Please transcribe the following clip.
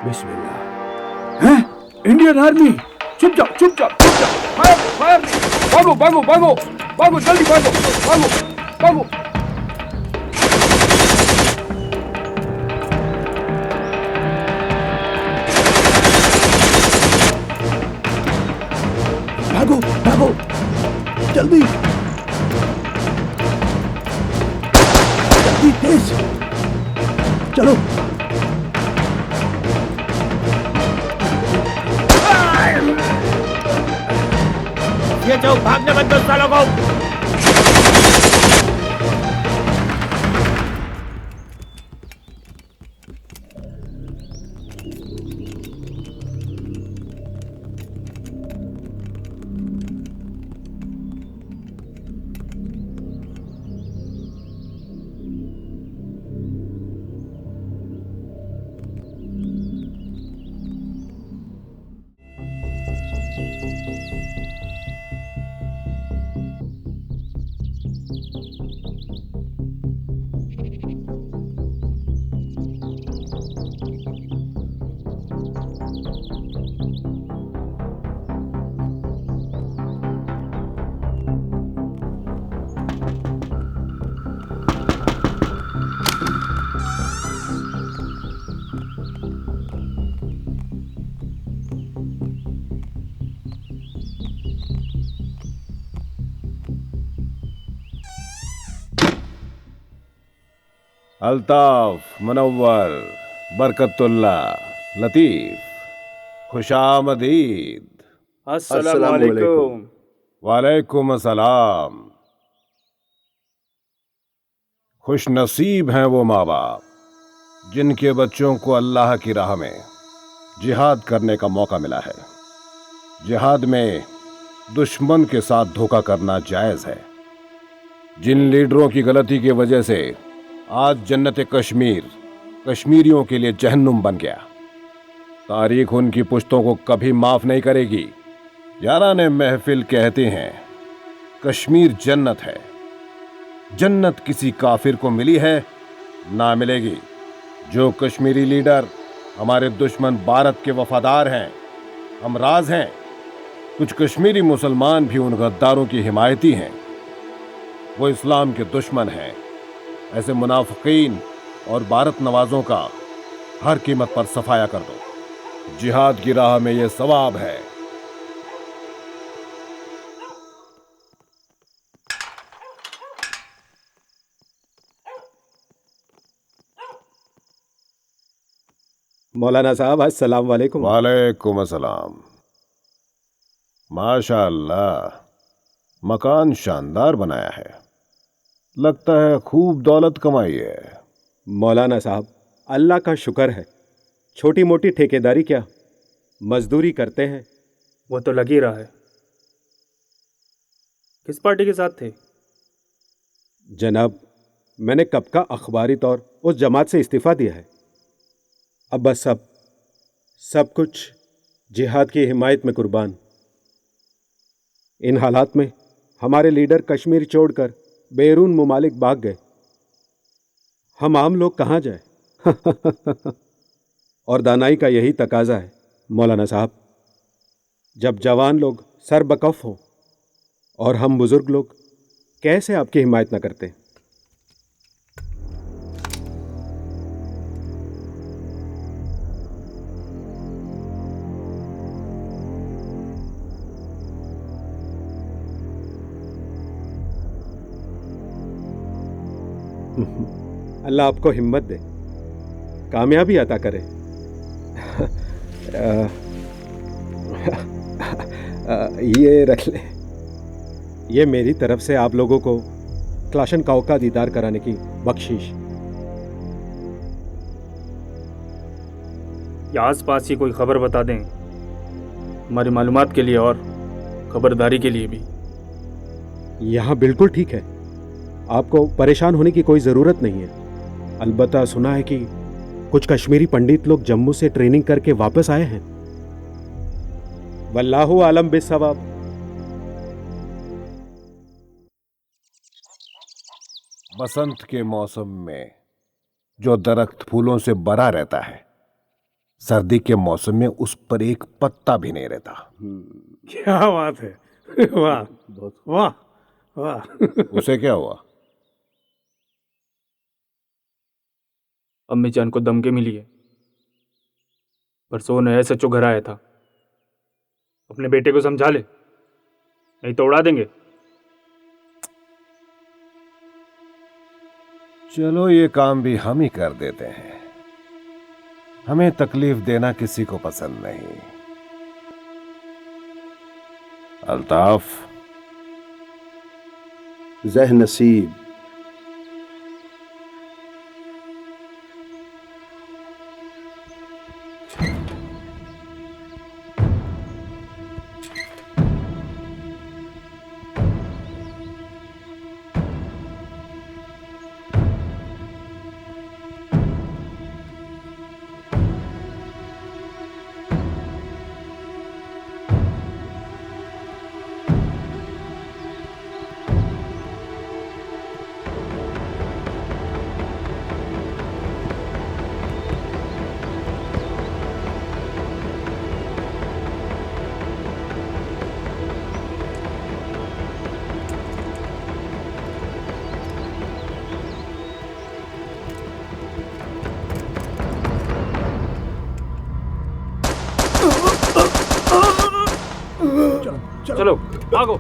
बिस्मिल्लाह। हैं? Indian army! चुप जाओ, चुप जाओ, चुप जाओ। Fire, fire! भागो, भागो, भागो, भागो, जल्दी भागो, भागो, भागो। भागो, भागो, जल्दी, जल्दी, तेज, चलो। ये जाओ, भागने मत दो सालों को। अल्ताफ, मुनव्वर, बरकतुल्ला, लतीफ, खुशामदीद। अस्सलाम वालेकुम। वालेकुम अस्सलाम। खुश नसीब हैं वो माँ बाप जिनके बच्चों को अल्लाह की राह में जिहाद करने का मौका मिला है। जिहाद में दुश्मन के साथ धोखा करना जायज है। जिन लीडरों की गलती की वजह से आज जन्नत कश्मीर कश्मीरियों के लिए जहन्नुम बन गया, तारीख उनकी पुश्तों को कभी माफ नहीं करेगी। यारान महफिल कहते हैं कश्मीर जन्नत है। जन्नत किसी काफिर को मिली है, ना मिलेगी। जो कश्मीरी लीडर हमारे दुश्मन भारत के वफादार हैं, हमराज हैं, कुछ कश्मीरी मुसलमान भी उन गद्दारों की हिमायती हैं। वो इस्लाम के दुश्मन हैं। ऐसे मुनाफिकीन और भारत नवाजों का हर कीमत पर सफाया कर दो। जिहाद की राह में यह सवाब है। मौलाना साहब अस्सलाम वालेकुम। वालेकुम अस्सलाम। माशाअल्लाह, मकान शानदार बनाया है। लगता है खूब दौलत कमाई है। मौलाना साहब अल्लाह का शुक्र है। छोटी मोटी ठेकेदारी क्या, मजदूरी करते हैं। वो तो लग ही रहा है। किस पार्टी के साथ थे? जनाब, मैंने कब का अखबारी तौर उस जमात से इस्तीफा दिया है। अब बस सब कुछ जिहाद की हिमायत में कुर्बान। इन हालात में हमारे लीडर कश्मीर छोड़कर बैरून मुमालिक भाग गए। हम आम लोग कहाँ जाए? और दानाई का यही तकाजा है मौलाना साहब। जब जवान लोग सर बकफ हों और हम बुजुर्ग लोग कैसे आपकी हिमायत न करते? अल्लाह आपको हिम्मत दे, कामयाबी अता करे। ये रख ले। ये मेरी तरफ से आप लोगों को क्लाशनकोव का दीदार कराने की बख्शीश। या आस पास की कोई खबर बता दें, हमारी मालूमात के लिए और खबरदारी के लिए भी। यहाँ बिल्कुल ठीक है, आपको परेशान होने की कोई ज़रूरत नहीं है। अलबत्ता सुना है कि कुछ कश्मीरी पंडित लोग जम्मू से ट्रेनिंग करके वापस आए हैं। वल्लाहु आलम बिस्सवाब। बसंत के मौसम में जो दरख्त फूलों से भरा रहता है, सर्दी के मौसम में उस पर एक पत्ता भी नहीं रहता। क्या बात है, वाह वाह वाह। उसे क्या हुआ? अम्मी जान को दमके मिली है। परसों उन्हें ऐसे घर आया था। अपने बेटे को समझा ले, नहीं तो उड़ा देंगे। चलो ये काम भी हम ही कर देते हैं। हमें तकलीफ देना किसी को पसंद नहीं। अल्ताफ, जह नसीब, चलो भागो।